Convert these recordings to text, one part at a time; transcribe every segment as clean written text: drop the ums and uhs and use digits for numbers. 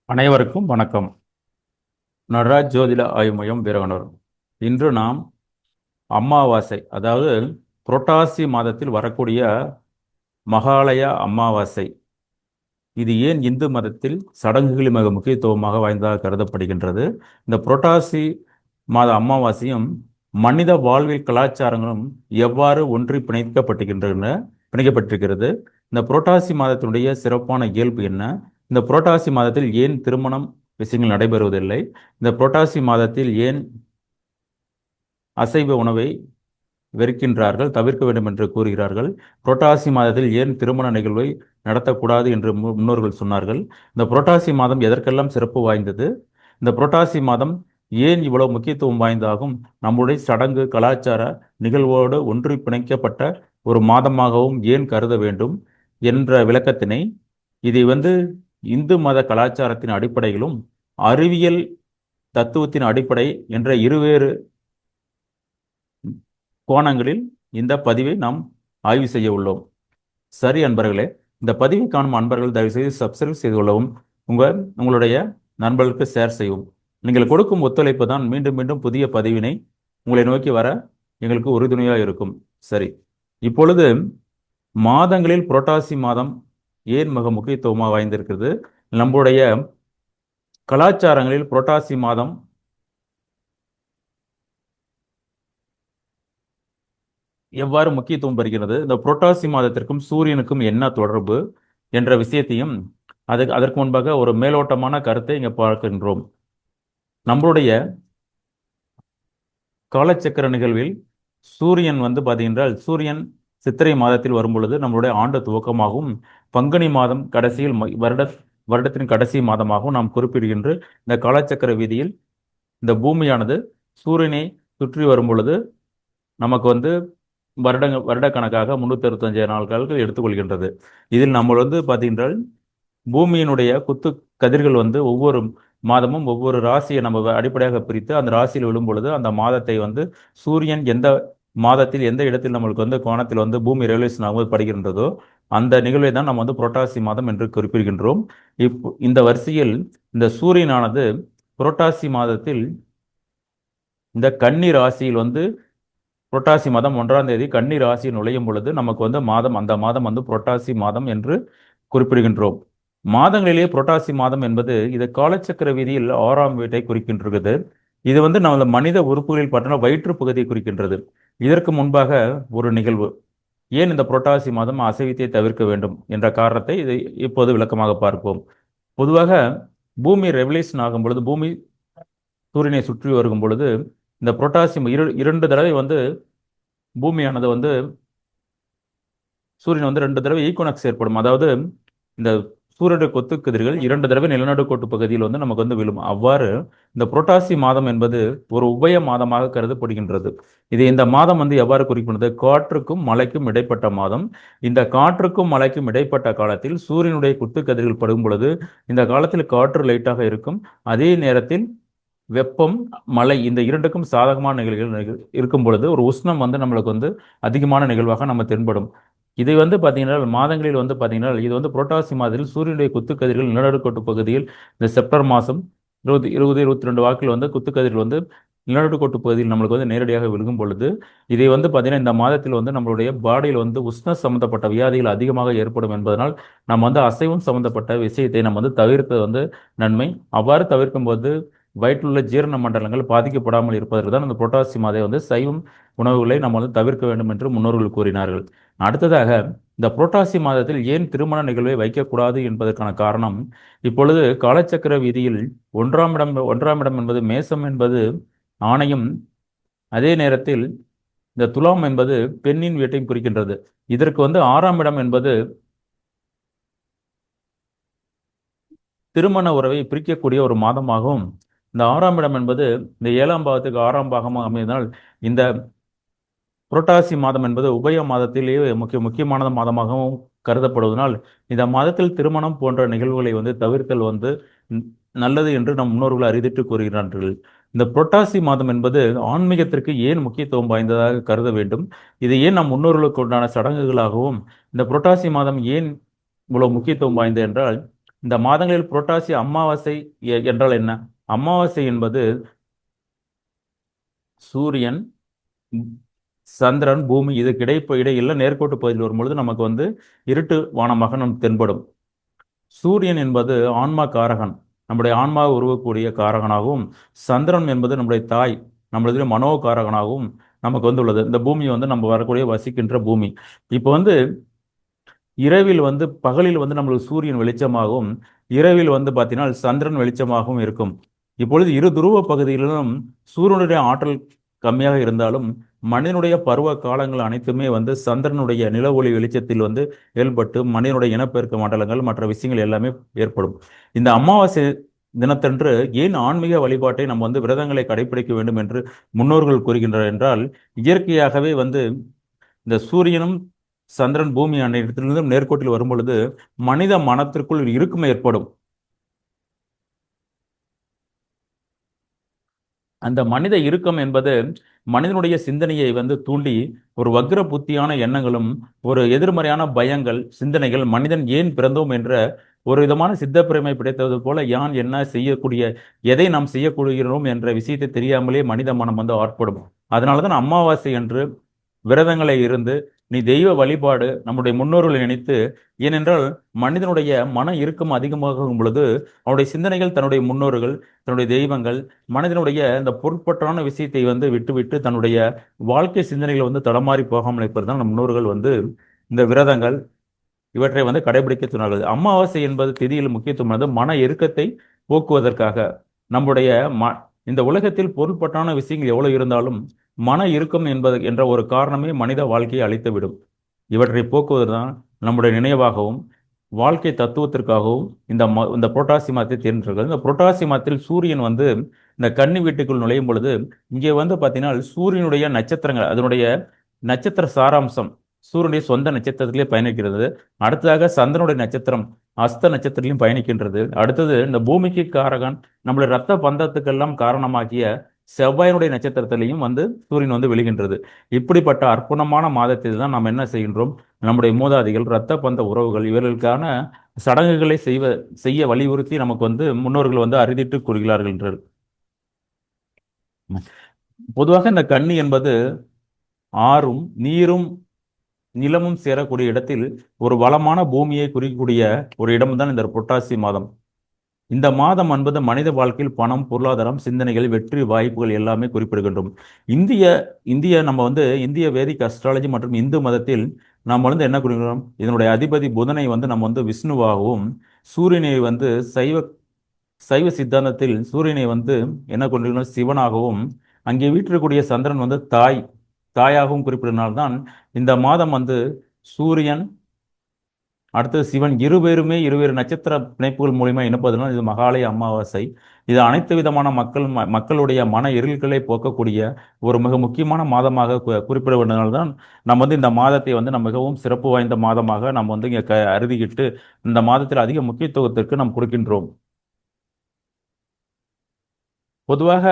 அனைவருக்கும் வணக்கம். நடராஜ் ஜோதிட ஆய்வு மையம் வீரகனூர். இன்று நாம் அமாவாசை, அதாவது புரட்டாசி மாதத்தில் வரக்கூடிய மகாலய அமாவாசை, இது ஏன் இந்து மதத்தில் சடங்குகளில் மிக முக்கியத்துவமாக வாய்ந்ததாக கருதப்படுகின்றது? இந்த புரட்டாசி மாத அமாவாசையும் மனித வாழ்வில் கலாச்சாரங்களும் எவ்வாறு ஒன்றி பிணைக்கப்பட்டிருக்கிறது? இந்த புரட்டாசி மாதத்தினுடைய சிறப்பான இயல்பு என்ன? இந்த புரட்டாசி மாதத்தில் ஏன் திருமணம் விஷயங்கள் நடைபெறுவதில்லை? இந்த புரட்டாசி மாதத்தில் ஏன் அசைவ உணவை வெறுக்கின்றார்கள், தவிர்க்க வேண்டும் என்று கூறுகிறார்கள்? புரட்டாசி மாதத்தில் ஏன் திருமண நிகழ்வை நடத்தக்கூடாது என்று முன்னோர்கள் சொன்னார்கள்? இந்த புரட்டாசி மாதம் எதற்கெல்லாம் சிறப்பு வாய்ந்தது? இந்த புரட்டாசி மாதம் ஏன் இவ்வளவு முக்கியத்துவம் வாய்ந்ததாகும்? நம்முடைய சடங்கு கலாச்சார நிகழ்வோடு ஒன்றி பிணைக்கப்பட்ட ஒரு மாதமாகவும் ஏன் கருத வேண்டும் என்ற விளக்கத்தினை, இதை இந்து மத கலாச்சாரத்தின் அடிப்படையிலும் அறிவியல் தத்துவத்தின் அடிப்படை என்ற இருவேறு கோணங்களில் இந்த பதிவை நாம் ஆய்வு செய்ய உள்ளோம். சரி அன்பர்களே, இந்த பதிவை காணும் அன்பர்கள் தயவுசெய்து சப்ஸ்கிரைப் செய்து கொள்ளவும், உங்களுடைய நண்பர்களுக்கு ஷேர் செய்யவும். நீங்கள் கொடுக்கும் ஒத்துழைப்பு தான் மீண்டும் மீண்டும் புதிய பதிவினை உங்களை நோக்கி வர எங்களுக்கு உறுதுணையாக இருக்கும். சரி, இப்பொழுது மாதங்களில் புரட்டாசி மாதம் ஏன் மிக முக்கியத்துவமாக வாய்ந்திருக்கிறது? நம்முடைய கலாச்சாரங்களில் புரட்டாசி மாதம் எவ்வாறு முக்கியத்துவம் பெறுகிறது, இந்த புரட்டாசி மாதத்திற்கும் சூரியனுக்கும் என்ன தொடர்பு என்ற விஷயத்தையும் அதற்கு முன்பாக ஒரு மேலோட்டமான கருத்தை இங்கே பார்க்கின்றோம். நம்மளுடைய காலச்சக்கர நிகழ்வில் சூரியன் பார்த்தீங்கன்றால், சூரியன் சித்திரை மாதத்தில் வரும் பொழுது நம்மளுடைய ஆண்டு துவக்கமாகவும், பங்குனி மாதம் கடைசியில் வருடத்தின் கடைசி மாதமாகவும் நாம் குறிப்பிடுகின்ற இந்த காலச்சக்கர வீதியில் இந்த பூமியானது சூரியனை சுற்றி வரும் பொழுது நமக்கு வருடக்கணக்காக 365 நாட்கள் எடுத்துக்கொள்கின்றது. இதில் நம்ம பார்த்தீங்கன்றால் பூமியினுடைய குத்து கதிர்கள் ஒவ்வொரு மாதமும் ஒவ்வொரு ராசியை நம்ம அடிப்படையாக பிரித்து அந்த ராசியில் விழும் பொழுது அந்த மாதத்தை சூரியன் எந்த மாதத்தில் எந்த இடத்தில் நம்மளுக்கு கோணத்தில் பூமி ரெவல்யூஷன் ஆகும்போது படுகின்றதோ அந்த நிகழ்வை தான் நம்ம புரட்டாசி மாதம் என்று குறிப்பிடுகின்றோம். இந்த வரிசையில் இந்த சூரியனானது புரட்டாசி மாதத்தில் இந்த கன்னி ராசியில் புரட்டாசி மாதம் 1ஆம் தேதி கன்னி ராசியில் நுழையும் பொழுது நமக்கு அந்த மாதம் புரட்டாசி மாதம் என்று குறிப்பிடுகின்றோம். மாதங்களிலேயே புரட்டாசி மாதம் என்பது இது காலச்சக்கர வீதியில் 6ஆம் வீட்டை குறிக்கின்றது. இது நமது மனித உறுப்புகளில் பார்த்தோம்னா வயிற்று பகுதியை குறிக்கின்றது. இதற்கு முன்பாக ஒரு நிகழ்வு, ஏன் இந்த புரட்டாசி மாதம் அசைவத்தை தவிர்க்க வேண்டும் என்ற காரணத்தை இதை இப்போது விளக்கமாக பார்ப்போம். பொதுவாக பூமி ரெவல்யூஷன் ஆகும் பொழுது, பூமி சூரியனை சுற்றி வருகும் பொழுது இந்த புரட்டாசி 2 தடவை பூமியானது சூரியன் 2 தடவை ஈக்குவனக்ஸ் ஏற்படும். அதாவது இந்த சூரியனுடைய கொத்து கதிர்கள் 2 தடவை நிலநடுக்கோட்டு பகுதியில் நமக்கு விழும். அவ்வாறு இந்த புரட்டாசி மாதம் என்பது ஒரு உபய மாதமாக கருதப்படுகின்றது. இந்த மாதம் எவ்வாறு குறிப்பிடுறது? காற்றுக்கும் மழைக்கும் இடைப்பட்ட மாதம். இந்த காற்றுக்கும் மழைக்கும் இடைப்பட்ட காலத்தில் சூரியனுடைய குத்து கதிர்கள் படும் பொழுது இந்த காலத்தில் காற்று லைட்டாக இருக்கும். அதே நேரத்தில் வெப்பம் மழை இந்த இரண்டுக்கும் சாதகமான நிகழ்வுகள் இருக்கும் பொழுது ஒரு உஷ்ணம் நம்மளுக்கு அதிகமான நிகழ்வாக நம்ம தென்படும். இதை பார்த்தீங்கன்னா மாதங்களில் பார்த்தீங்கன்னா இது புரட்டாசி மாதத்தில் சூரியனுடைய குத்துக்கதிர்கள் நிலநடுக்கோட்டு பகுதியில் இந்த செப்டம்பர் மாதம் 22 வாக்கில் குத்துக்கதிர்கள் நிலநடுக்கோட்டு பகுதியில் நம்மளுக்கு நேரடியாக விழுகும் பொழுது இதை பார்த்தீங்கன்னா இந்த மாதத்தில் நம்மளுடைய பாடியில் உஷ்ண சம்பந்தப்பட்ட வியாதிகள் அதிகமாக ஏற்படும் என்பதனால் நம்ம அசைவம் சம்பந்தப்பட்ட விஷயத்தை நம்ம தவிர்ப்பது நன்மை. அவ்வாறு தவிர்க்கும் போது வயிற்றுள்ள ஜீரண மண்டலங்கள் பாதிக்கப்படாமல் இருப்பதற்கு தான் இந்த புரட்டாசி மாதம் சைவம் உணவுகளை நம்ம தவிர்க்க வேண்டும் என்று முன்னோர்கள் கூறினார்கள். அடுத்ததாக, இந்த புரட்டாசி மாதத்தில் ஏன் திருமண நிகழ்வை வைக்கக்கூடாது என்பதற்கான காரணம், இப்பொழுது காலச்சக்கர வீதியில் 1ஆம் இடம் என்பது மேசம் என்பது ஆணையும், அதே நேரத்தில் இந்த துலாம் என்பது பெண்ணின் வீட்டையும் குறிக்கின்றது. இதற்கு 6ஆம் இடம் என்பது திருமண உறவை பிரிக்கக்கூடிய ஒரு மாதமாகவும், இந்த 6ஆம் இடம் என்பது இந்த 7ஆம் பாவத்துக்கு 6ஆம் பாகமாக அமைந்ததால் இந்த புரட்டாசி மாதம் என்பது உபய மாதத்திலேயே முக்கியமான மாதமாகவும் கருதப்படுவதனால் இந்த மாதத்தில் திருமணம் போன்ற நிகழ்வுகளை தவிர்த்தல் நல்லது என்று நம் முன்னோர்கள் அறிவித்து கூறுகிறார்கள். இந்த புரட்டாசி மாதம் என்பது ஆன்மீகத்திற்கு ஏன் முக்கியத்துவம் வாய்ந்ததாக கருத வேண்டும்? இது ஏன் நம் முன்னோர்களுக்கு உண்டான சடங்குகளாகவும் இந்த புரட்டாசி மாதம் ஏன் இவ்வளவு முக்கியத்துவம் வாய்ந்தது என்றால், இந்த மாதங்களில் புரட்டாசி அமாவாசை என்றால் என்ன? அமாவாசை என்பது சூரியன், சந்திரன், பூமி இதுக்கு இடையில நேர்கோட்டு பகுதியில் வரும்பொழுது நமக்கு வந்து இருட்டு வானமாக நமக்கு தென்படும். சூரியன் என்பது ஆன்மா காரகன், நம்முடைய ஆன்மாவை உருவக்கூடிய காரகனாகவும், சந்திரன் என்பது நம்முடைய தாய், நம்மளது மனோ காரகனாகவும் நமக்கு வந்து உள்ளது. இந்த பூமி வந்து நம்ம வரக்கூடிய வசிக்கின்ற பூமி. இப்போ வந்து இரவில் வந்து பகலில் வந்து நம்மளுக்கு சூரியன் வெளிச்சமாகவும், இரவில் வந்து பார்த்தீங்கன்னா சந்திரன் வெளிச்சமாகவும் இருக்கும். இப்பொழுது இரு துருவ பகுதிகளிலும் சூரியனுடைய ஆற்றல் கம்மியாக இருந்தாலும் மனிதனுடைய பருவ காலங்கள் அனைத்துமே வந்து சந்திரனுடைய நில ஒளி வெளிச்சத்தில் வந்து ஏற்பட்டு மனிதனுடைய இனப்பெருக்க மண்டலங்கள் மற்ற விஷயங்கள் எல்லாமே ஏற்படும். இந்த அமாவாசை தினத்தன்று ஏன் ஆன்மீக வழிபாட்டை நம்ம வந்து விரதங்களை கடைபிடிக்க வேண்டும் என்று முன்னோர்கள் கூறுகின்றனர் என்றால், இயற்கையாகவே வந்து இந்த சூரியனும் சந்திரன் பூமி அனைத்திலிருந்தும் நேர்கோட்டில் வரும் பொழுது மனித மனத்திற்குள் ஒரு இறுக்கம் ஏற்படும். அந்த மனித இறுக்கம் என்பது மனிதனுடைய சிந்தனையை வந்து தூண்டி ஒரு வக்ர புத்தியான எண்ணங்களும் ஒரு எதிர்மறையான பயங்கள் சிந்தனைகள், மனிதன் ஏன் பிறந்தோம் என்ற ஒரு விதமான சித்தப்பிரமை பிடித்தது போல யான் என்ன செய்யக்கூடிய, எதை நாம் செய்யக்கூடியோம் என்ற விஷயத்தை தெரியாமலே மனித மனம் வந்து ஆட்படும். அதனாலதான் அமாவாசை என்று விரதங்களை இருந்து நீ தெய்வ வழிபாடு நம்முடைய முன்னோர்களை நினைத்து, ஏனென்றால் மனிதனுடைய மன இறுக்கம் அதிகமாகும் பொழுது அவனுடைய சிந்தனைகள் தன்னுடைய முன்னோர்கள், தன்னுடைய தெய்வங்கள், மனிதனுடைய இந்த பொருட்பற்றான விஷயத்தை வந்து விட்டுவிட்டு தன்னுடைய வாழ்க்கை சிந்தனைகளை வந்து தடமாறி போகாமல் இருப்பதுதான் நம் முன்னோர்கள் வந்து இந்த விரதங்கள் இவற்றை வந்து கடைபிடிக்க சொன்னார்கள். அமாவாசை என்பது திதியில் முக்கியத்துவமானது மன இறுக்கத்தை போக்குவதற்காக. நம்முடைய இந்த உலகத்தில் பொருள்பட்டான விஷயங்கள் எவ்வளவு இருந்தாலும் மன இறுக்கம் என்பது என்ற ஒரு காரணமே மனித வாழ்க்கையை அழித்துவிடும். இவற்றை போக்குவதுதான் நம்முடைய நினைவாகவும் வாழ்க்கை தத்துவத்திற்காகவும் இந்த புரட்டாசி மாதத்தை தேர்ந்தெடுக்கிறது. இந்த புரட்டாசி மாதத்தில் சூரியன் வந்து இந்த கன்னி வீட்டுக்குள் நுழையும் பொழுது இங்கே வந்து பார்த்தீங்கன்னா சூரியனுடைய நட்சத்திரங்கள் அதனுடைய நட்சத்திர சாராம்சம் சூரியனுடைய சொந்த நட்சத்திரத்திலே பயணிக்கிறது. அடுத்ததாக சந்திரனுடைய நட்சத்திரம் அஸ்த நட்சத்திரத்திலையும் பயணிக்கின்றது. அடுத்தது இந்த பூமிக்கு காரகன் நம்மளுடைய ரத்த பந்தத்துக்கெல்லாம் காரணமாகிய செவ்வாயினுடைய நட்சத்திரத்திலையும் வந்து சூரியன் வந்து விழுகின்றது. இப்படிப்பட்ட அற்புதமான மாதத்தில் தான் நாம் என்ன செய்கின்றோம், நம்முடைய மூதாதிகள் இரத்த பந்த உறவுகள் இவர்களுக்கான சடங்குகளை செய்ய வலியுறுத்தி நமக்கு வந்து முன்னோர்கள் வந்து அறுதிட்டு கூறுகிறார்கள் என்றார். பொதுவாக இந்த கன்னி என்பது ஆறும் நீரும் நிலமும் சேரக்கூடிய இடத்தில் ஒரு வளமான பூமியை குறிக்கக்கூடிய ஒரு இடம்தான் இந்த புரட்டாசி மாதம். இந்த மாதம் என்பது மனித வாழ்க்கையில் பணம், பொருளாதாரம், சிந்தனைகள், வெற்றி வாய்ப்புகள் எல்லாமே குறிப்பிடுகின்றோம். இந்திய இந்திய நம்ம வந்து இந்திய வேதிக் அஸ்ட்ராலஜி மற்றும் இந்து மதத்தில் நாம் வந்து என்ன குறிக்கிறோம், இதனுடைய அதிபதி புதனை வந்து நம்ம வந்து விஷ்ணுவாகவும், சூரியனை வந்து சைவ சைவ சித்தாந்தத்தில் சூரியனை வந்து என்ன கொண்டிருக்கிறோம் சிவனாகவும், அங்கே வீற்றிருக்கக்கூடிய சந்திரன் வந்து தாயாகவும் குறிப்பிடுவதனால்தான் இந்த மாதம் வந்து சூரியன் அடுத்தது சிவன் இருவேறுமே இருவேறு நட்சத்திர பிணைப்புகள் மூலியமா இணைப்பதனால் இது மகாலய அமாவாசை. இது அனைத்து விதமான மக்களுடைய மன இருள்களை போக்கக்கூடிய ஒரு மிக முக்கியமான மாதமாக குறிப்பிட வேண்டியதுனால்தான் நம்ம வந்து இந்த மாதத்தை வந்து நம்ம மிகவும் சிறப்பு வாய்ந்த மாதமாக நம்ம வந்து இங்கே அறுதிக்கிட்டு இந்த மாதத்தில் அதிக முக்கியத்துவத்திற்கு நாம் கொடுக்கின்றோம். பொதுவாக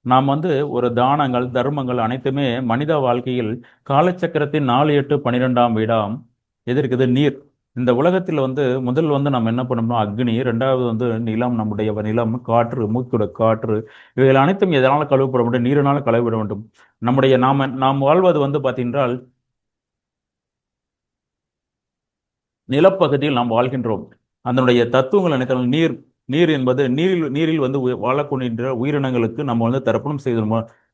நாம் வந்து ஒரு தானங்கள் தர்மங்கள் அனைத்துமே மனித வாழ்க்கையில் காலச்சக்கரத்தின் 4, 8, 12ஆம் வீடாம் எது இருக்குது, நீர். இந்த உலகத்தில் வந்து முதல் வந்து நம்ம என்ன பண்ணோம்னா அக்னி, ரெண்டாவது வந்து நிலம், நம்முடைய நிலம், காற்று, மூக்கோட காற்று, இவைகள் அனைத்தும் எதனால் கழுவப்பட வேண்டும், நீரினால் கழுவிட வேண்டும். நம்முடைய நாம் வாழ்வது வந்து பார்த்தீங்கன்றால் நிலப்பகுதியில் நாம் வாழ்கின்றோம். அதனுடைய தத்துவங்கள் நினைத்தால் நீர் நீர் என்பது நீரில் வந்து வாழக்கூடிய உயிரினங்களுக்கு நம்ம வந்து தர்ப்பணம்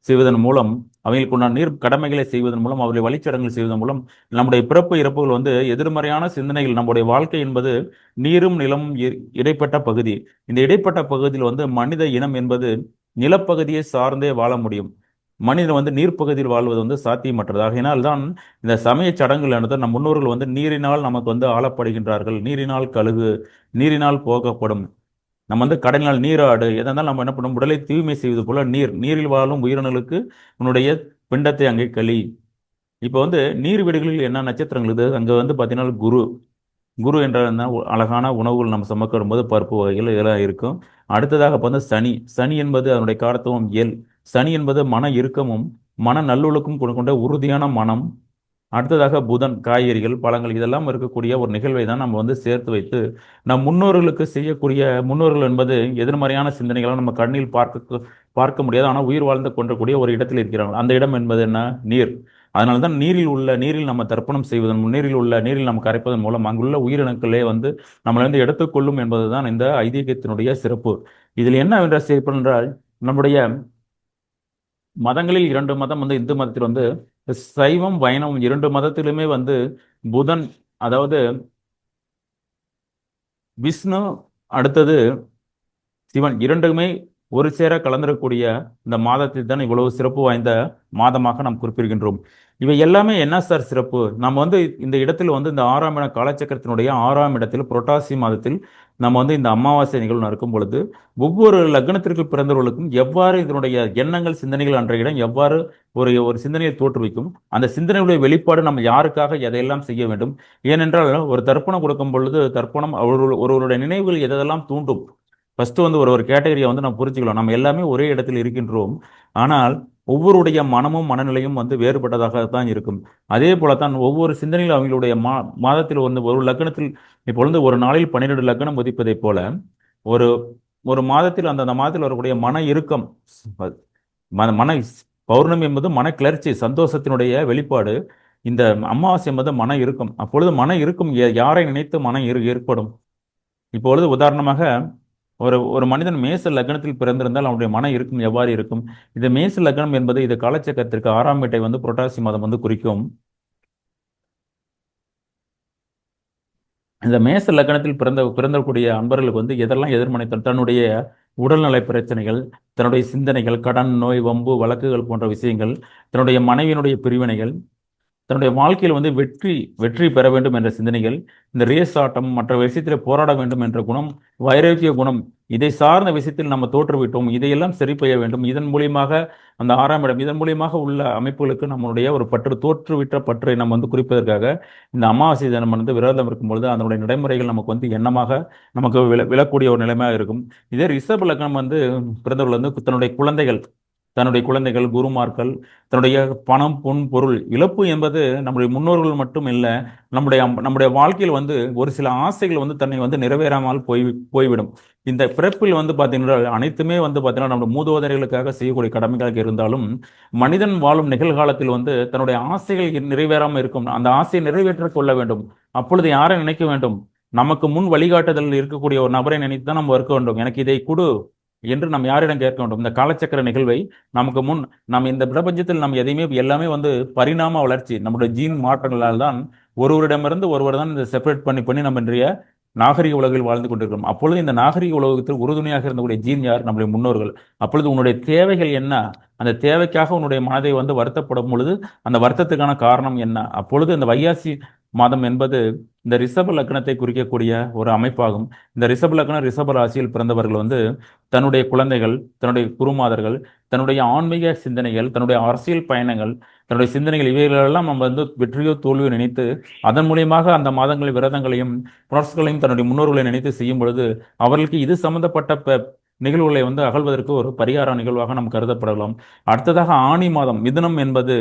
செய்வதன் மூலம் அவங்களுக்கு நீர் கடமைகளை செய்வதன் மூலம் அவருடைய வழிச்சடங்குகள் செய்வதன் மூலம் நம்முடைய பிறப்பு இறப்புகள் வந்து எதிர்மறையான சிந்தனைகள். நம்முடைய வாழ்க்கை என்பது நீரும் நிலமும் இடைப்பட்ட பகுதி. இந்த இடைப்பட்ட பகுதியில் வந்து மனித இனம் என்பது நிலப்பகுதியை சார்ந்தே வாழ முடியும். மனிதன் வந்து நீர்ப்பகுதியில் வாழ்வது வந்து சாத்தியமற்றது. ஆகையினால் தான் இந்த சமய சடங்குகள் நம் முன்னோர்கள் வந்து நீரினால் நமக்கு வந்து ஆளப்படுகின்றார்கள். நீரினால் கழுகு, நீரினால் போகப்படும். நம்ம வந்து கடலினால் நீராடு எதனாலும் நம்ம என்ன பண்ணும், உடலை தூய்மை செய்வது போல நீரில் வாழும் உயிரினங்களுக்கு உன்னுடைய பிண்டத்தை அங்கே களி. இப்போ வந்து நீர் வீடுகளில் என்ன நட்சத்திரங்கள் இது, அங்கே வந்து பார்த்தீங்கன்னா குரு என்ற அழகான உணவுகள் நம்ம சமைக்கும் போது பருப்பு வகைகள் இதெல்லாம் இருக்கும். அடுத்ததாக வந்து சனி என்பது அதனுடைய காரத்துவம் சனி என்பது மன இறுக்கமும் மன நல்லொழுக்கும் கொண்ட உறுதியான மனம், அடுத்ததாக புதன் காய்கறிகள், பழங்கள் இதெல்லாம் இருக்கக்கூடிய ஒரு நிகழ்வை தான் நம்ம வந்து சேர்த்து வைத்து நம் முன்னோர்களுக்கு செய்யக்கூடிய முன்னோர்கள் என்பது எதிர்மறையான சிந்தனைகளை நம்ம கண்ணில் பார்க்க முடியாது. ஆனால் உயிர் வாழ்ந்து கொண்டக்கூடிய ஒரு இடத்தில் இருக்கிறாங்க. அந்த இடம் என்பது என்ன? நீர். அதனால தான் நீரில் நம்ம தர்ப்பணம் செய்வதன் நீரில் நம்ம கரைப்பதன் மூலம் அங்குள்ள உயிரினங்களே வந்து நம்மளை வந்து எடுத்துக்கொள்ளும் என்பதுதான் இந்த ஐதீகத்தினுடைய சிறப்பு. இதில் என்ன என்ற சிறப்பு என்றால், நம்முடைய மதங்களில் 2 மதம் வந்து இந்து மதத்தில் வந்து சைவம் வைணவம் 2 மதத்திலுமே வந்து புதன், அதாவது விஷ்ணு, அடுத்தது சிவன், இரண்டுமே ஒரு சேர கலந்திருக்கக்கூடிய இந்த மாதத்தை தான் இவ்வளவு சிறப்பு வாய்ந்த மாதமாக நாம் குறிப்பிடுகின்றோம். இவை எல்லாமே என்ன சார் சிறப்பு? நம்ம வந்து இந்த இடத்தில் வந்து இந்த 6ஆம் இட காலச்சக்கரத்தினுடைய 6ஆம் இடத்தில் புரட்டாசி மாதத்தில் நம்ம வந்து இந்த அமாவாசை நிகழ்வு நடக்கும் பொழுது ஒவ்வொரு லக்னத்திற்கு பிறந்தவர்களுக்கும் எவ்வாறு இதனுடைய எண்ணங்கள் சிந்தனைகள் அன்றைய இடம் எவ்வாறு ஒரு ஒரு சிந்தனையை தோற்றுவிக்கும், அந்த சிந்தனையுடைய வெளிப்பாடு நம்ம யாருக்காக எதையெல்லாம் செய்ய வேண்டும். ஏனென்றால் ஒரு தர்ப்பணம் கொடுக்கும் பொழுது தர்ப்பணம் ஒருவருடைய நினைவுகள் எதெல்லாம் தூண்டும். ஃபர்ஸ்ட் வந்து ஒரு ஒரு கேட்டகரியை வந்து நம்ம புரிஞ்சுக்கலாம். நம்ம எல்லாமே ஒரே இடத்தில் இருக்கின்றோம். ஆனால் ஒவ்வொருடைய மனமும் மனநிலையும் வந்து வேறுபட்டதாக தான் இருக்கும். அதே போலத்தான் ஒவ்வொரு சிந்தனையில் அவங்களுடைய மாதத்தில் வந்து ஒரு லக்னத்தில் இப்போ வந்து ஒரு நாளில் 12 லக்னம் உதிப்பதைப் போல ஒரு ஒரு மாதத்தில் அந்த மாதத்தில் வரக்கூடிய மன இறுக்கம், மன பௌர்ணமி என்பது மன கிளர்ச்சி சந்தோஷத்தினுடைய வெளிப்பாடு. இந்த அமாவாசை என்பது மன இறுக்கம். அப்பொழுது மன இறுக்கம் யாரை நினைத்து ஏற்படும்? இப்பொழுது உதாரணமாக ஒரு ஒரு மனிதன் மேச லக்னத்தில் பிறந்திருந்தால் அவனுடைய மன இருக்கும் எவ்வாறு இருக்கும்? இது மேச லக்னம் என்பது இது காலச்சக்கரத்திற்கு 6ஆம் வீட்டை வந்து புரட்டாசி மாதம் வந்து குறிக்கும். இந்த மேச லக்னத்தில் பிறந்தக்கூடிய அன்பர்களுக்கு வந்து எதெல்லாம் எதிர்மனை தன்னுடைய உடல்நலை பிரச்சனைகள், தன்னுடைய சிந்தனைகள், கடன், நோய், வம்பு, வழக்குகள் போன்ற விஷயங்கள், தன்னுடைய மனைவியினுடைய பிரிவினைகள், தன்னுடைய வாழ்க்கையில் வந்து வெற்றி வெற்றி பெற வேண்டும் என்ற சிந்தனைகள், இந்த ரேஸ் ஆட்டம், மற்ற விஷயத்தில் போராட வேண்டும் என்ற குணம், வைராக்கிய குணம், இதை சார்ந்த விஷயத்தில் நம்ம தோற்றுவிட்டோம். இதையெல்லாம் சரி செய்ய வேண்டும். இதன் மூலியமாக அந்த 6ஆம் இடம், இதன் மூலியமாக உள்ள அமைப்புகளுக்கு நம்மளுடைய ஒரு தோற்றுவிட்ட பற்றை நம்ம வந்து குறிப்பதற்காக இந்த அமாவாசை தினம் வந்து விரதம் இருக்கும் பொழுது அதனுடைய நடைமுறைகள் நமக்கு வந்து எண்ணமாக நமக்கு விழக்கூடிய ஒரு நிலைமையாக இருக்கும். இதே ரிஷப லக்னம் வந்து பிறந்தவர்கள் வந்து தன்னுடைய குழந்தைகள், குருமார்கள், தன்னுடைய பணம், பொன், பொருள் இழப்பு என்பது நம்முடைய முன்னோர்கள் மட்டும் இல்லை, நம்முடைய வாழ்க்கையில் வந்து ஒரு சில ஆசைகள் வந்து தன்னை வந்து நிறைவேறாமல் போய்விடும். இந்த பிறப்பில் வந்து பார்த்தீங்கன்னா அனைத்துமே வந்து பார்த்தீங்கன்னா நம்முடைய மூதோதரைகளுக்காக செய்யக்கூடிய கடமைகளாக இருந்தாலும் மனிதன் வாழும் நிகழ்காலத்தில் வந்து தன்னுடைய ஆசைகள் நிறைவேறாமல் இருக்கும். அந்த ஆசையை நிறைவேற்றிக் கொள்ள வேண்டும். அப்பொழுது யாரை நினைக்க வேண்டும்? நமக்கு முன் வழிகாட்டுதல் இருக்கக்கூடிய ஒரு நபரை நினைத்து தான் நம்ம இருக்க வேண்டும். எனக்கு இதை கொடு என்று நாம் யாரிடம் கேட்க வேண்டும்? இந்த காலச்சக்கர நிகழ்வை நமக்கு முன் நாம் இந்த பிரபஞ்சத்தில் நம்ம எதையுமே எல்லாமே வந்து பரிணாம வளர்ச்சி நம்முடைய ஜீன் மாற்றங்களால் தான் ஒருவரிடமிருந்து ஒருவர் தான் இந்த செப்பரேட் பண்ணி பண்ணி நம்ம இன்றைய நாகரிக உலகில் வாழ்ந்து கொண்டிருக்கிறோம். அப்பொழுது இந்த நாகரிக உலகத்தில் உறுதுணையாக இருந்தக்கூடிய ஜீன் யார்? நம்முடைய முன்னோர்கள். அப்பொழுது உன்னுடைய தேவைகள் என்ன? அந்த தேவைக்காக உன்னுடைய மனதை வந்து வருத்தப்படும் பொழுது அந்த வருத்தத்துக்கான காரணம் என்ன? அப்பொழுது இந்த வைகாசி மாதம் என்பது இந்த ரிஷப லக்னத்தை குறிக்கக்கூடிய ஒரு அமைப்பாகும். இந்த ரிஷப லக்னம் ரிஷப ராசியில் பிறந்தவர்கள் வந்து தன்னுடைய குழந்தைகள், தன்னுடைய குருமாதர்கள், தன்னுடைய ஆன்மீக சிந்தனைகள், தன்னுடைய அரசியல் பயணங்கள், தன்னுடைய சிந்தனைகள் இவைகளெல்லாம் நம்ம வந்து வெற்றியோ தோல்வியோ நினைத்து அதன் மூலியமாக அந்த மாதங்களில் விரதங்களையும் புணர்ச்சிகளையும் தன்னுடைய முன்னோர்களை நினைத்து செய்யும் பொழுது அவர்களுக்கு இது சம்பந்தப்பட்ட நிகழ்வுகளை வந்து அகழ்வதற்கு ஒரு பரிகார நிகழ்வாக நாம் கருதப்படலாம். அடுத்ததாக ஆணி மாதம், மிதுனம் என்பது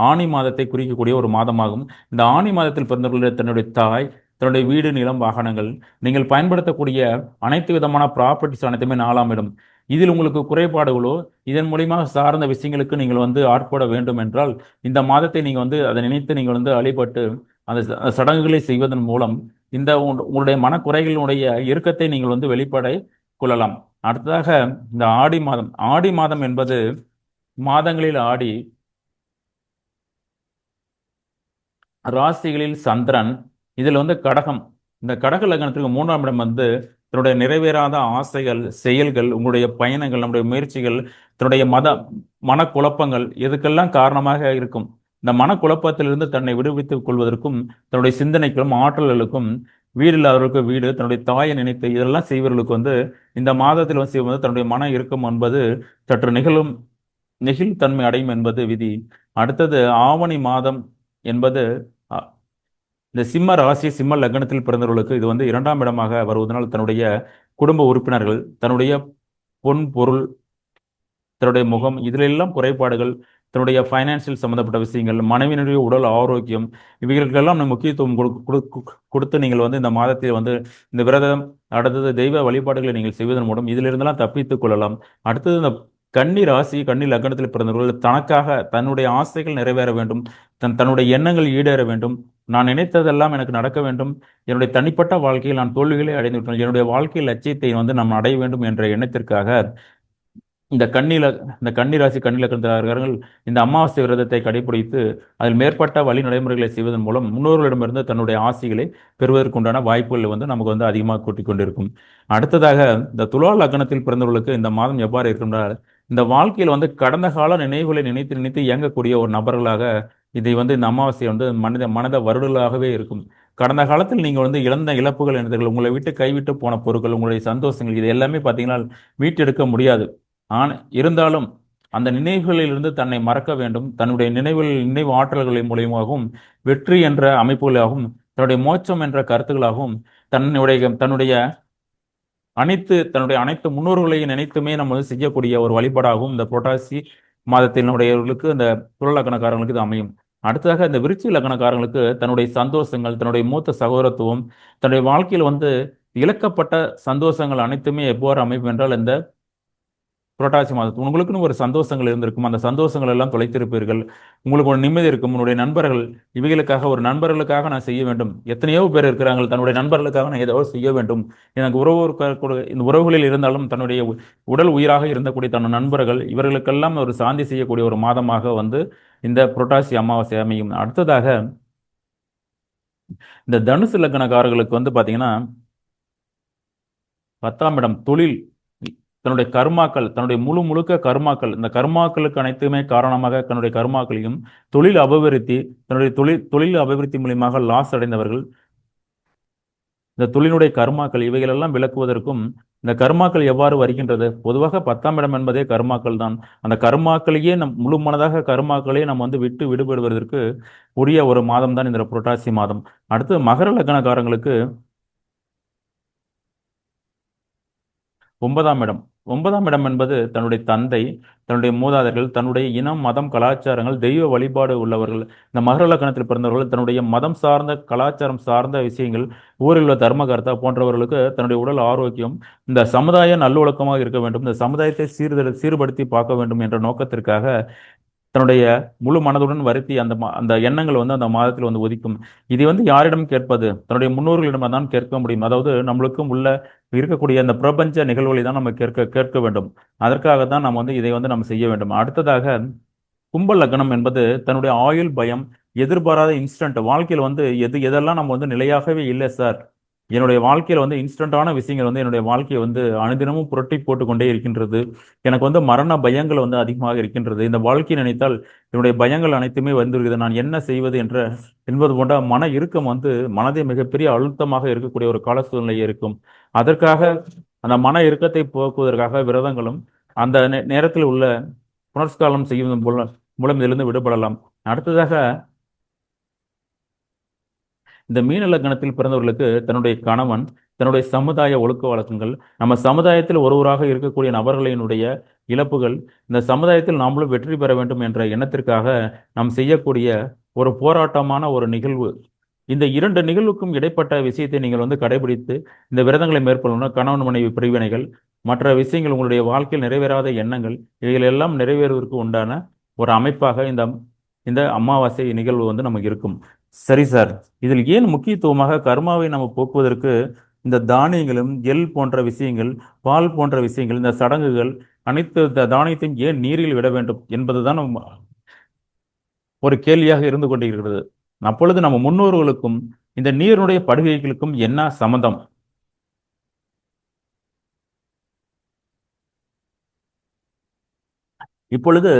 ஆணி மாதத்தை குறிக்கக்கூடிய ஒரு மாதமாகும். இந்த ஆணி மாதத்தில் பிறந்தவர்களுடைய தன்னுடைய தாய், தன்னுடைய வீடு, நிலம், வாகனங்கள், நீங்கள் பயன்படுத்தக்கூடிய அனைத்து விதமான ப்ராப்பர்ட்டிஸ் அனைத்துமே 4ஆம் இடம். இதில் உங்களுக்கு குறைபாடுகளோ இதன் மூலியமாக சார்ந்த விஷயங்களுக்கு நீங்கள் வந்து ஆட்பட வேண்டும் என்றால் இந்த மாதத்தை நீங்கள் வந்து அதை நினைத்து நீங்கள் வந்து வழிபட்டு அந்த சடங்குகளை செய்வதன் மூலம் இந்த உங்களுடைய மனக்குறைகளுடைய இறுக்கத்தை நீங்கள் வந்து வெளிப்பட கொள்ளலாம். அடுத்ததாக இந்த ஆடி மாதம் என்பது மாதங்களில் ஆடி, ராசிகளில் சந்திரன், இதில் வந்து கடகம். இந்த கடக லக்னத்திற்கு 3ஆம் இடம் வந்து தன்னுடைய நிறைவேறாத ஆசைகள், செயல்கள், உங்களுடைய பயணங்கள், நம்முடைய முயற்சிகள், தன்னுடைய மனக்குழப்பங்கள் இதுக்கெல்லாம் காரணமாக இருக்கும். இந்த மனக்குழப்பத்திலிருந்து தன்னை விடுவித்துக் கொள்வதற்கும் தன்னுடைய சிந்தனைக்கும் ஆற்றல்களுக்கும் வீடு இல்லாதவர்களுக்கு வீடு, தன்னுடைய தாயை நினைத்து இதெல்லாம் செய்வர்களுக்கு வந்து இந்த மாதத்தில் வந்து செய்வது தன்னுடைய மன இறுக்கம் என்பது சற்று நெகிழ்தன்மை அடையும் என்பது விதி. அடுத்தது ஆவணி மாதம் என்பது இந்த சிம்ம ராசி சிம்ம லக்னத்தில் பிறந்தவர்களுக்கு இது வந்து 2ஆம் இடமாக வருவதனால் தன்னுடைய குடும்ப உறுப்பினர்கள், தன்னுடைய பொன் பொருள், தன்னுடைய முகம் இதிலெல்லாம் குறைபாடுகள், தன்னுடைய ஃபைனான்சியல் சம்மந்தப்பட்ட விஷயங்கள், மனைவியினுடைய உடல் ஆரோக்கியம், இவைகளுக்கெல்லாம் நம்ம முக்கியத்துவம் கொடுத்து நீங்கள் வந்து இந்த மாதத்தில் வந்து இந்த விரதம், அடுத்தது தெய்வ வழிபாடுகளை நீங்கள் செய்வதன் மூலம் இதிலிருந்தெல்லாம் தப்பித்துக் கொள்ளலாம். அடுத்தது இந்த கன்னி ராசி, கன்னி லக்னத்தில் பிறந்தவர்கள் தனக்காக தன்னுடைய ஆசைகள் நிறைவேற வேண்டும், தன்னுடைய எண்ணங்கள் ஈடேற வேண்டும், நான் நினைத்ததெல்லாம் எனக்கு நடக்க வேண்டும், என்னுடைய தனிப்பட்ட வாழ்க்கையில் நான் தோல்விகளை அடைந்து விட்டேன், என்னுடைய வாழ்க்கை லட்சியத்தை வந்து நாம் அடைய வேண்டும் என்ற எண்ணத்திற்காக இந்த கன்னில இந்த கன்னிராசி கன்னிலக்கணக்காரர்கள் இந்த அமாவாசை விரதத்தை கடைபிடித்து அதில் மேற்பட்ட வழி நடைமுறைகளை செய்வதன் மூலம் முன்னோர்களிடமிருந்து தன்னுடைய ஆசைகளை பெறுவதற்குண்டான வாய்ப்புகள் வந்து நமக்கு வந்து அதிகமாக கூட்டிக் கொண்டிருக்கும். அடுத்ததாக இந்த துலா லக்னத்தில் பிறந்தவர்களுக்கு இந்த மாதம் எவ்வாறு இருக்கின்றால், இந்த வாழ்க்கையில் வந்து கடந்த கால நினைவுகளை நினைத்து நினைத்து இயங்கக்கூடிய ஒரு நபர்களாக இதை வந்து இந்த அமாவாசை வந்து மனத வருடலாகவே இருக்கும். கடந்த காலத்தில் நீங்கள் வந்து இழந்த இழப்புகள் இருந்தீர்கள், உங்களை விட்டு கைவிட்டு போன பொருட்கள், உங்களுடைய சந்தோஷங்கள், இது எல்லாமே பார்த்தீங்கன்னா மீட்டெடுக்க முடியாது. இருந்தாலும் அந்த நினைவுகளிலிருந்து தன்னை மறக்க வேண்டும், தன்னுடைய நினைவு ஆற்றல்களின் மூலியமாகவும் வெற்றி என்ற அமைப்புகளாகவும் தன்னுடைய மோட்சம் என்ற கருத்துக்களாகவும் தன்னுடைய அனைத்து முன்னோர்களையும் நினைத்துமே நம்ம வந்து செய்யக்கூடிய ஒரு வழிபாடாகவும் இந்த புரட்டாசி மாதத்தினுடையவர்களுக்கு இந்த துலலக்கணக்காரங்களுக்கு இது அமையும். அடுத்ததாக இந்த விருச்சிக லக்னக்காரங்களுக்கு தன்னுடைய சந்தோஷங்கள், தன்னுடைய மூத்த சகோதரத்துவம், தன்னுடைய வாழ்க்கையில் வந்து இழக்கப்பட்ட சந்தோஷங்கள் அனைத்துமே எவ்வாறு அமையும் என்றால், இந்த புரட்டாசி மாதத்தில் உங்களுக்குன்னு ஒரு சந்தோஷங்கள் இருந்திருக்கும், அந்த சந்தோஷங்கள் எல்லாம் தொலைத்திருப்பீர்கள். உங்களுக்கு ஒரு நிம்மதி இருக்கும். உன்னுடைய நண்பர்கள், இவைகளுக்காக ஒரு நண்பர்களுக்காக நான் செய்ய வேண்டும், எத்தனையோ பேர் இருக்கிறாங்க, தன்னுடைய நண்பர்களுக்காக நான் ஏதோ செய்ய வேண்டும், எனக்கு இந்த உறவுகளில் இருந்தாலும் தன்னுடைய உடல் உயிராக இருந்தக்கூடிய தன் நண்பர்கள், இவர்களுக்கெல்லாம் ஒரு சாந்தி செய்யக்கூடிய ஒரு மாதமாக வந்து இந்த புரட்டாசி அமாவாசை அமையும். அடுத்ததாக இந்த தனுசு லக்னக்காரர்களுக்கு வந்து பாத்தீங்கன்னா 10ஆம் இடம் தொழில், தன்னுடைய கர்மாக்கள், தன்னுடைய முழுக்க கர்மாக்கள், இந்த கர்மாக்களுக்கு அனைத்துமே காரணமாக தன்னுடைய கர்மாக்களையும் தொழில் அபிவிருத்தி, தன்னுடைய தொழில் அபிவிருத்தி மூலியமாக லாஸ் அடைந்தவர்கள், இந்த தொழிலுடைய கர்மாக்கள் இவைகளெல்லாம் விளக்குவதற்கும் இந்த கர்மாக்கள் எவ்வாறு வருகின்றது, பொதுவாக 10ஆம் இடம் என்பதே கர்மாக்கள் தான். அந்த கர்மாக்களையே முழு மனதாக கர்மாக்களையே நம்ம வந்து விடுபடுவதற்கு உரிய ஒரு மாதம் தான் இந்த புரட்டாசி மாதம். அடுத்து மகர லக்னக்காரங்களுக்கு 9ஆம் இடம். 9ஆம் இடம் என்பது தன்னுடைய தந்தை, தன்னுடைய மூதாதையர்கள், தன்னுடைய இனம், மதம், கலாச்சாரங்கள், தெய்வ வழிபாடு உள்ளவர்கள், இந்த மகர லக்னத்தில் பிறந்தவர்கள் தன்னுடைய மதம் சார்ந்த, கலாச்சாரம் சார்ந்த விஷயங்கள், ஊரில் உள்ள தர்மகர்த்தா போன்றவர்களுக்கு தன்னுடைய உடல் ஆரோக்கியம், இந்த சமுதாய நல்லொழுக்கமாக இருக்க வேண்டும், இந்த சமுதாயத்தை சீர்படுத்தி பார்க்க வேண்டும் என்ற நோக்கத்திற்காக தன்னுடைய முழு மனதுடன் வருத்தி அந்த எண்ணங்கள் வந்து அந்த மாதத்தில் வந்து ஒதுக்கும். இதை வந்து யாரிடம் கேட்பது, தன்னுடைய முன்னோர்களிடம் தான் கேட்க முடியும். அதாவது நம்மளுக்கும் உள்ள இருக்கக்கூடிய அந்த பிரபஞ்ச நிகழ்வுகளை தான் நம்ம கேட்க வேண்டும். அதற்காக தான் நம்ம வந்து இதை வந்து நம்ம செய்ய வேண்டும். அடுத்ததாக கும்ப லக்னம் என்பது தன்னுடைய ஆயுள் பயம், எதிர்பாராத இன்ஸ்டன்ட் வாழ்க்கையில் வந்து எதெல்லாம் நம்ம வந்து நிலையாகவே இல்லை சார், என்னுடைய வாழ்க்கையில் வந்து இன்ஸ்டன்டான விஷயங்கள் வந்து என்னுடைய வாழ்க்கையை வந்து அனுதினமும் புரட்டி போட்டுக்கொண்டே இருக்கின்றது, எனக்கு வந்து மரண பயங்கள் வந்து அதிகமாக இருக்கின்றது, இந்த வாழ்க்கையை நினைத்தால் என்னுடைய பயங்கள் அனைத்துமே வந்துருக்குது, நான் என்ன செய்வது என்பது போன்ற மன இறுக்கம் வந்து மனதை மிகப்பெரிய அழுத்தமாக இருக்கக்கூடிய ஒரு கால சூழ்நிலை இருக்கும். அதற்காக அந்த மன இறுக்கத்தை போக்குவதற்காக விரதங்களும் அந்த நேரத்தில் உள்ள புனர்ஸ்காலம் செய்வதன் மூலம் இதிலிருந்து விடுபடலாம். அடுத்ததாக இந்த மீன லக்னத்தில் பிறந்தவர்களுக்கு தன்னுடைய கணவன், தன்னுடைய சமுதாய ஒழுக்க வழக்கங்கள், நம்ம சமுதாயத்தில் ஒருவராக இருக்கக்கூடிய நபர்களினுடைய இழப்புகள், இந்த சமுதாயத்தில் நாமளும் வெற்றி பெற வேண்டும் என்ற எண்ணத்திற்காக நாம் செய்யக்கூடிய ஒரு போராட்டமான ஒரு நிகழ்வு. இந்த 2 நிகழ்வுக்கும் இடைப்பட்ட விஷயத்தை நீங்கள் வந்து கடைபிடித்து இந்த விரதங்களை மேற்கொள்ளணும். கணவன் மனைவி பிரிவினைகள், மற்ற விஷயங்கள், உங்களுடைய வாழ்க்கையில் நிறைவேறாத எண்ணங்கள், இவைகள் எல்லாம் நிறைவேறுவதற்கு உண்டான ஒரு அமைப்பாக இந்த இந்த அமாவாசை நிகழ்வு வந்து நமக்கு இருக்கும். சரி சார், இதில் ஏன் முக்கியத்துவமாக கர்மாவை நம்ம போக்குவதற்கு இந்த தானியங்களும், எள் போன்ற விஷயங்கள், பால் போன்ற விஷயங்கள், இந்த சடங்குகள் அனைத்து தானியத்தையும் ஏன் நீரில் விட வேண்டும் என்பதுதான் ஒரு கேள்வியாக இருந்து கொண்டிருக்கிறது. அப்பொழுது நம்ம முன்னோர்களுக்கும் இந்த நீருடைய படுகைகளுக்கும் என்ன சம்பந்தம்? இப்பொழுது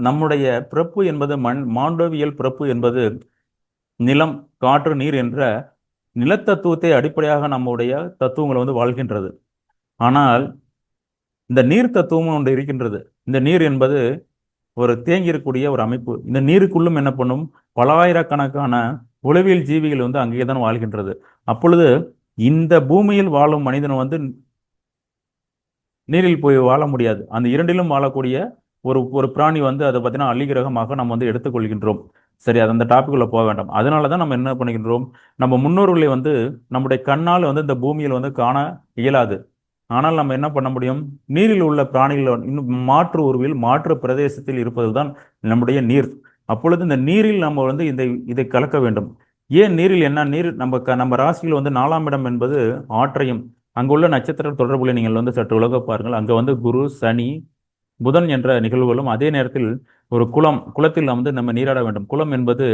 நம்முடைய பிறப்பு என்பது மாண்டவியல் பிறப்பு என்பது நிலம், காற்று, நீர் என்ற நிலத்தத்துவத்தை அடிப்படையாக நம்முடைய தத்துவங்களை வந்து வாழ்கின்றது. ஆனால் இந்த நீர் தத்துவம் ஒன்று இருக்கின்றது. இந்த நீர் என்பது ஒரு தேங்கியிருக்கக்கூடிய ஒரு அமைப்பு. இந்த நீருக்குள்ளும் என்ன பண்ணும், பலாயிரக்கணக்கான உளவியல் ஜீவிகள் வந்து அங்கே தான் வாழ்கின்றது. அப்பொழுது இந்த பூமியில் வாழும் மனிதன் வந்து நீரில் போய் வாழ முடியாது. அந்த இரண்டிலும் வாழக்கூடிய ஒரு ஒரு பிராணி வந்து அதை பார்த்தீங்கன்னா அலிகிரகமாக நம்ம வந்து எடுத்துக்கொள்கின்றோம். சரி, அது அந்த டாபிக்குள்ள போக வேண்டாம். அதனால தான் நம்ம என்ன பண்ணுகின்றோம், நம்ம முன்னோர்களை வந்து நம்முடைய கண்ணால் வந்து இந்த பூமியில் வந்து காண இயலாது. ஆனால் நம்ம என்ன பண்ண முடியும், நீரில் உள்ள பிராணிகள் இன்னும் மாற்று உருவில் மாற்று பிரதேசத்தில் இருப்பதுதான் நம்முடைய நீர். அப்பொழுது இந்த நீரில் நம்ம வந்து இதை கலக்க வேண்டும். ஏன் நீரில் என்ன நீர் நம்ம ராசியில் வந்து 4ஆம் இடம் என்பது ஆற்றையும், அங்குள்ள நட்சத்திர தொடர்புகளை நீங்கள் வந்து சற்று உலக பாருங்கள். அங்க வந்து குரு, சனி, புதன் என்ற நிகழ்வுகளும், அதே நேரத்தில் ஒரு குளத்தில் வந்து நம்ம நீராட வேண்டும். குளம் என்பது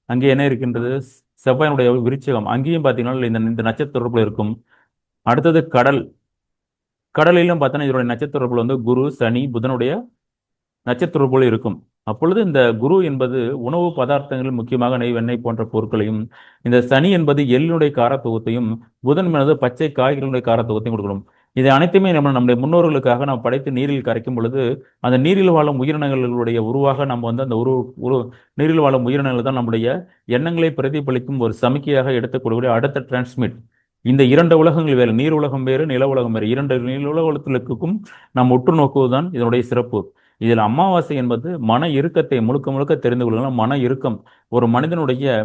அங்கே என்ன இருக்கின்றது, செவ்வாயினுடைய விருச்சிகம், அங்கேயும் பார்த்தீங்கன்னா இந்த இந்த நட்சத்திர தொடர்புல இருக்கும். அடுத்தது கடல். கடலிலும் பார்த்தோன்னா இதனுடைய நட்சத்திர தொடர்புல வந்து குரு, சனி, புதனுடைய நட்சத்திர போல இருக்கும். அப்பொழுது இந்த குரு என்பது உணவு பதார்த்தங்கள், முக்கியமாக நெய், வெண்ணெய் போன்ற பொருட்களையும், இந்த சனி என்பது எள்ளுடைய காரத்துவத்தையும், புதன் என்பது பச்சை காய்கறிகளுடைய காரத்துவத்தையும் கொடுக்கணும். இதை அனைத்துமே நம்முடைய முன்னோர்களுக்காக நாம் படைத்து நீரில் கரைக்கும் பொழுது, அந்த நீரில் வாழும் உயிரினங்களுடைய உருவாக நம்ம வந்து அந்த உரு நீரில் வாழும் உயிரினங்கள் தான் நம்முடைய எண்ணங்களை பிரதிபலிக்கும் ஒரு சமிக்கையாக எடுத்துக்கொள்ளக்கூடிய அடுத்த டிரான்ஸ்மிட். இந்த இரண்டு உலகங்கள் வேறு, நீர் உலகம் வேறு, நில உலகம் வேறு. இரண்டு நீர் உலகத்திற்கும் நாம் உற்று நோக்குவதுதான் இதனுடைய சிறப்பு. இதில் அமாவாசை என்பது மன இறுக்கத்தை முழுக்க முழுக்க தெரிந்து கொள்ளுங்கள். மன இறுக்கம், ஒரு மனிதனுடைய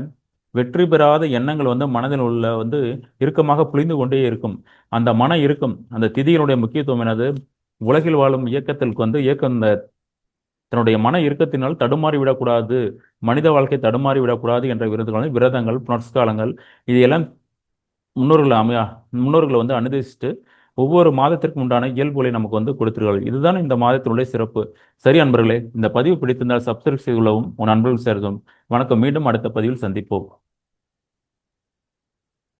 வெற்றி பெறாத எண்ணங்கள் வந்து மனதில் உள்ள வந்து இறுக்கமாக புளிந்து கொண்டே இருக்கும். அந்த மன இறுக்கம், அந்த திதியினுடைய முக்கியத்துவம் எனது உலகில் வாழும் இயக்கத்திற்கு வந்து இயக்கம் தன்னுடைய மன இறுக்கத்தினால் தடுமாறி விடக்கூடாது, மனித வாழ்க்கை தடுமாறி விடக்கூடாது என்ற விரதங்கள், புனஸ்காலங்கள், இதையெல்லாம் முன்னோர்களை வந்து அனுதேசித்து ஒவ்வொரு மாதத்திற்கும் உண்டான இயல்புகளை நமக்கு வந்து கொடுத்திருக்கிறார்கள். இதுதான் இந்த மாதத்தினுடைய சிறப்பு. சரி அன்பர்களே, இந்த பதிவு பிடித்திருந்தால் சப்ஸ்கிரைப் செய்து கொள்ளவும், உன் நண்பர்கள் சேர்க்கவும். வணக்கம். மீண்டும் அடுத்த பதிவில் சந்திப்போம்.